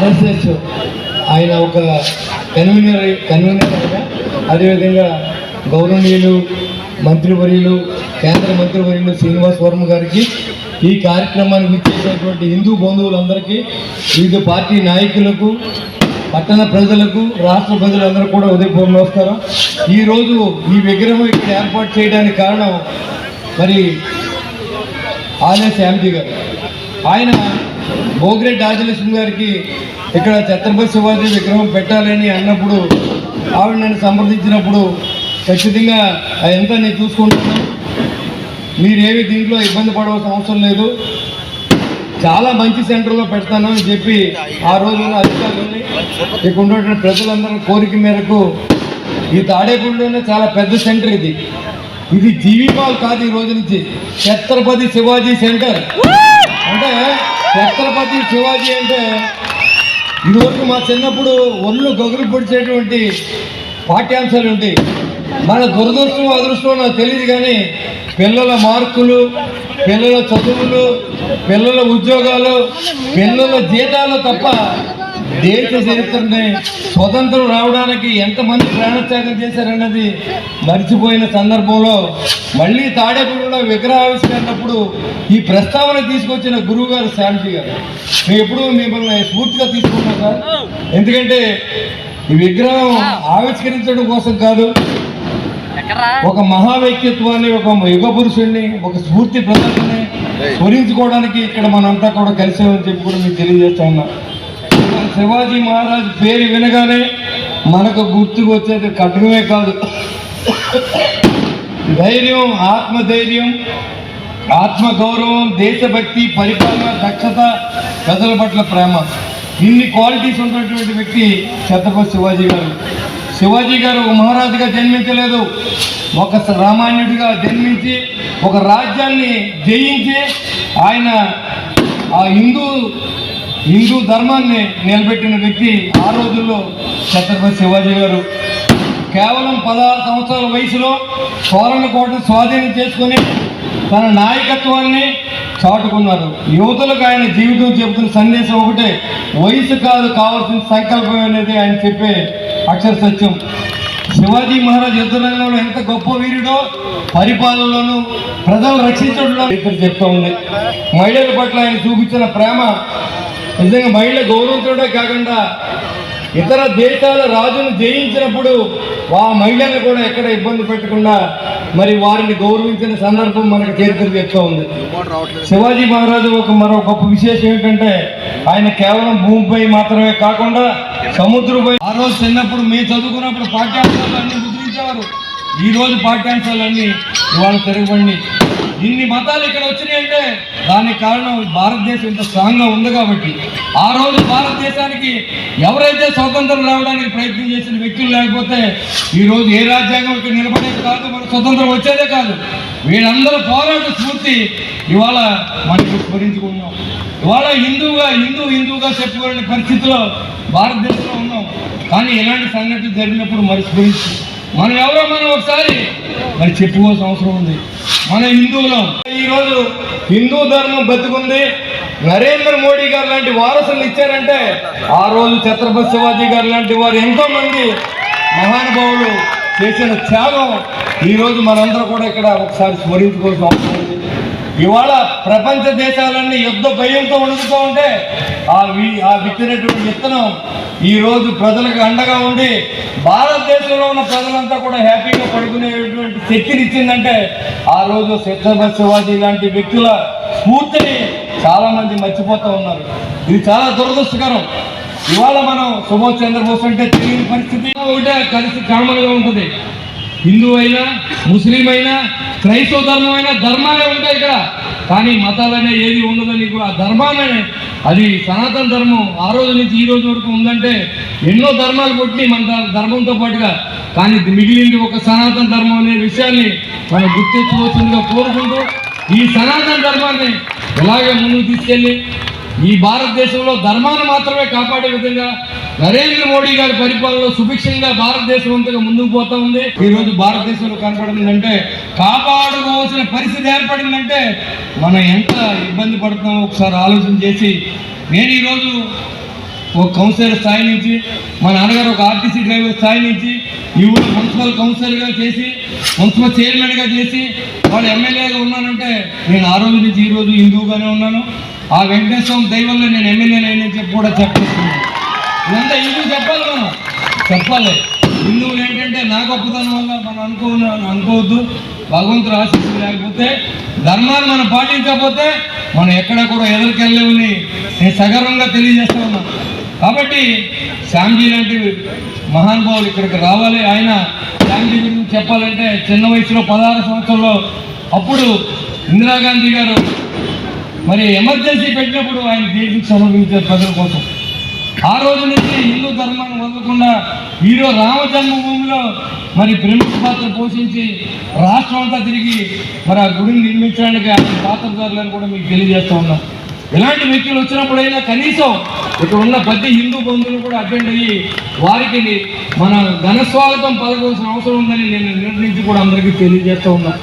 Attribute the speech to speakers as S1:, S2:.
S1: RSS ఆయన ఒక కన్వీనర్గా, అదేవిధంగా గౌరవనీయులు మంత్రివర్యులు, కేంద్ర మంత్రివర్యులు శ్రీనివాస్ వర్మ గారికి, ఈ కార్యక్రమానికి ఇచ్చేసినటువంటి హిందూ బంధువులందరికీ, వివిధ పార్టీ నాయకులకు, పట్టణ ప్రజలకు, రాష్ట్ర ప్రజలందరూ కూడా ఉదయపూర్వ నమస్కారం. ఈరోజు ఈ విగ్రహం ఇక్కడ ఏర్పాటు చేయడానికి కారణం మరి ఆలయ శ్యామ్జీ గారు. ఆయన భోగిరెడ్డి రాజలక్ష్మి గారికి ఇక్కడ ఛత్రపతి శివాజీ విగ్రహం పెట్టాలని అన్నప్పుడు ఆవిడ నన్ను సంప్రదించినప్పుడు ఖచ్చితంగా అదంతా నేను చూసుకుంటున్నాను, మీరేమి దీంట్లో ఇబ్బంది పడవలసిన అవసరం లేదు, చాలా మంచి సెంటర్లో పెడతాను అని చెప్పి ఆ రోజున అధికారులని, ఇక్కడ ఉన్నటువంటి ప్రజలందరూ కోరిక మేరకు ఈ తాడేపల్లిలోనే చాలా పెద్ద సెంటర్ ఇది జీవిమాల్ కాదు, ఈ రోజు నుంచి ఛత్రపతి శివాజీ సెంటర్. అంటే ఛత్రపతి శివాజీ అంటే ఇదివరకు మా చిన్నప్పుడు ఒళ్ళు గగులు పొడిచేటువంటి పాఠ్యాంశాలు ఉంటాయి. మన దురదృష్టం అదృష్టం నాకు తెలియదు, కానీ పిల్లల మార్కులు, పిల్లల చదువులు, పిల్లల ఉద్యోగాలు, పిల్లల జీతాలు తప్ప దేశ చరిత్రని స్వతంత్రం రావడానికి ఎంతమంది ప్రాణత్యాగం చేశారన్నది మర్చిపోయిన సందర్భంలో మళ్ళీ తాడేపల్లిలో విగ్రహావిష్కరణప్పుడు ఈ ప్రస్తావన తీసుకొచ్చిన గురువు గారు శ్యామ్జీ గారు. మేము ఎప్పుడు మిమ్మల్ని స్ఫూర్తిగా తీసుకున్నాం సార్. ఎందుకంటే ఈ విగ్రహం ఆవిష్కరించడం కోసం కాదు, ఒక మహా వ్యక్తిత్వాన్ని, ఒక యుగ పురుషుడిని, ఒక స్ఫూర్తి ప్రదర్శనని స్మరించుకోవడానికి ఇక్కడ మనంతా కూడా కలిసామని చెప్పి కూడా మీకు తెలియజేస్తా ఉన్నా. శివాజీ మహారాజ్ పేరు వినగానే మనకు గుర్తుకు వచ్చేది ఖడ్గమే కాదు, ధైర్యం, ఆత్మధైర్యం, ఆత్మగౌరవం, దేశభక్తి, పరిపాలన దక్షత, ప్రజల పట్ల ప్రేమ, ఇన్ని క్వాలిటీస్ ఉన్నటువంటి వ్యక్తి ఛత్రపతి శివాజీ గారు. శివాజీ గారు ఒక మహారాజుగా జన్మించలేదు, ఒక సామాన్యుడిగా జన్మించి ఒక రాజ్యాన్ని జయించి ఆయన ఆ హిందూ ధర్మాన్ని నిలబెట్టిన వ్యక్తి ఆ రోజుల్లో ఛత్రపతి శివాజీ గారు. కేవలం 16 సంవత్సరాల వయసులో కోటను స్వాధీనం చేసుకుని తన నాయకత్వాన్ని చాటుకున్నారు. యువతులకు ఆయన జీవితం చెబుతున్న సందేశం ఒకటే, వయసు కాదు కావాల్సిన సంకల్పం అనేది ఆయన చెప్పే అక్షర సత్యం. శివాజీ మహారాజ్ యుద్ధ రంగంలో ఎంత గొప్ప వీరుడో పరిపాలనలోనూ ప్రజలను రక్షించడంలో చెప్తూ ఉంది. మహిళల పట్ల ఆయన చూపించిన ప్రేమ నిజంగా మహిళ గౌరవించడమే కాకుండా ఇతర దేశాల రాజును జయించినప్పుడు ఆ మహిళలను కూడా ఎక్కడ ఇబ్బంది పెట్టకుండా మరి వారిని గౌరవించిన సందర్భం మనకు చరిత్ర చెప్తూ ఉంది. శివాజీ మహారాజు మరో గొప్ప విశేషం ఏంటంటే ఆయన కేవలం భూమిపై మాత్రమే కాకుండా సముద్రంపై, ఆ రోజు చిన్నప్పుడు మేము చదువుకున్నప్పుడు పాఠ్యాంశాలు అన్ని ముద్రించేవారు. ఈ రోజు పాఠ్యాంశాలన్నీ ఇవాళ తిరగబడి ఇన్ని మతాలు ఇక్కడ వచ్చినాయంటే దానికి కారణం భారతదేశం ఇంత స్ట్రాంగ్గా ఉంది కాబట్టి. ఆ రోజు భారతదేశానికి ఎవరైతే స్వతంత్రం రావడానికి ప్రయత్నం చేసిన వ్యక్తులు లేకపోతే ఈరోజు ఏ రాజ్యాంగం ఇక్కడ నిలబడేది కాదు, మనకు స్వతంత్రం వచ్చేదే కాదు. వీళ్ళందరూ పోరాట స్ఫూర్తి ఇవాళ మనకు స్మరించుకున్నాం. ఇవాళ హిందూగా చెప్పుకోలేని పరిస్థితిలో భారతదేశంలో ఉన్నాం. కానీ ఇలాంటి సంఘటనలు జరిగినప్పుడు మరి స్మరించి మనం ఒకసారి మరి చెప్పుకోవాల్సిన అవసరం ఉంది. మన హిందువులం ఈరోజు హిందూ ధర్మం బతుకుంది. నరేంద్ర మోడీ గారు లాంటి వారసులు ఇచ్చారంటే ఆ రోజు ఛత్రపతి శివాజీ గారు లాంటి వారు ఎంతో మంది మహానుభావులు చేసిన త్యాగం ఈరోజు మనందరూ కూడా ఇక్కడ ఒకసారి స్మరించుకోవాల్సిన అవసరం ఉంది. ఇవాళ ప్రపంచ దేశాలన్నీ యుద్ధ భయంతో వణుకుతూ ఉంటే ఆ విత్తినటువంటి విత్తనం ఈరోజు ప్రజలకు అండగా ఉండి భారతదేశంలో ఉన్న ప్రజలంతా కూడా హ్యాపీగా పడుకునేటువంటి శక్తిని ఇచ్చిందంటే ఆ రోజు ఛత్రపతి శివాజీ లాంటి వ్యక్తుల స్ఫూర్తిని చాలా మంది మర్చిపోతూ ఉన్నారు. ఇది చాలా దురదృష్టకరం. ఇవాళ మనం సుభాష్ చంద్రబోస్ అంటే తెలియని పరిస్థితి ఒకటే కలిసి కామన్గా ఉంటుంది. హిందూ అయినా, ముస్లిం అయినా, క్రైస్తవ ధర్మం అయినా ధర్మాలే ఉంటాయి ఇక్కడ. కానీ మతాలనే ఏది ఉండదని ఆ ధర్మాలనే, అది సనాతన ధర్మం ఆ రోజు నుంచి ఈ రోజు వరకు ఉందంటే ఎన్నో ధర్మాలు పుట్టినాయి మన ధర్మంతో పాటుగా. కానీ మిగిలింది ఒక సనాతన ధర్మం అనే విషయాన్ని మనం గుర్తించవలసిందిగా కోరుకుంటూ ఈ సనాతన ధర్మాన్ని ఇలాగే ముందుకు తీసుకెళ్ళి ఈ భారతదేశంలో ధర్మాన్ని మాత్రమే కాపాడే విధంగా నరేంద్ర మోడీ గారి పరిపాలనలో సుభిక్షంగా భారతదేశం అంతగా ముందుకు పోతా ఉంది. ఈ రోజు భారతదేశంలో కనపడిందంటే కాపాడుకోవాల్సిన పరిస్థితి ఏర్పడిందంటే మనం ఎంత ఇబ్బంది పడుతున్నామో ఒకసారి ఆలోచన చేసి, నేను ఈరోజు ఒక కౌన్సిలర్ స్థాయి నుంచి, మా నాన్నగారు ఒక ఆర్టీసీ డ్రైవర్ స్థాయి నుంచి ఈ ఊరు మున్సిపల్ కౌన్సిలర్గా చేసి, మున్సిపల్ చైర్మన్గా చేసి, వాళ్ళు ఎమ్మెల్యేగా ఉన్నానంటే నేను ఆ రోజు నుంచి ఈ రోజు హిందువుగానే ఉన్నాను. ఆ వెంకటేశ్వరం దైవంలో నేను ఎమ్మెల్యేని అయినని చెప్పి కూడా చెప్పేస్తున్నాను. ఇదంతా హిందూ చెప్పాలి, మనం చెప్పాలి. హిందువులు ఏంటంటే నా గొప్పతనం వల్ల మనం అనుకోవద్దు. భగవంతుడు ఆశీస్సులు లేకపోతే, ధర్మాన్ని మనం పాటించకపోతే మనం ఎక్కడ కూడా ఎదురుకెళ్ళలేమని నేను సగర్వంగా తెలియజేస్తా ఉన్నాను. కాబట్టి శ్యామ్జీ లాంటి మహానుభావులు ఇక్కడికి రావాలి. ఆయన శ్యామ్జీ గురించి చెప్పాలంటే చిన్న వయసులో 16 సంవత్సరంలో అప్పుడు ఇందిరాగాంధీ గారు మరి ఎమర్జెన్సీ పెట్టినప్పుడు ఆయన జైలుకి అనుభవించారు ప్రజల కోసం. ఆ రోజు నుంచి హిందూ ధర్మాన్ని వదలకుండా ఈరోజు రామ జన్మభూమిలో మరి ప్రముఖ పాత్ర పోషించి రాష్ట్రం అంతా తిరిగి మరి ఆ గుడిని నిర్మించడానికి ఆయన పాత్రదారులను కూడా మీకు తెలియజేస్తూ ఉన్నాం. ఇలాంటి వ్యక్తులు వచ్చినప్పుడైనా కనీసం ఇక్కడ ఉన్న ప్రతి హిందూ బంధువులు కూడా అటెండ్ అయ్యి వారికి మన ఘన స్వాగతం పలకవలసిన అవసరం ఉందని నేను నిర్ణయించి కూడా అందరికీ తెలియజేస్తూ ఉన్నాను.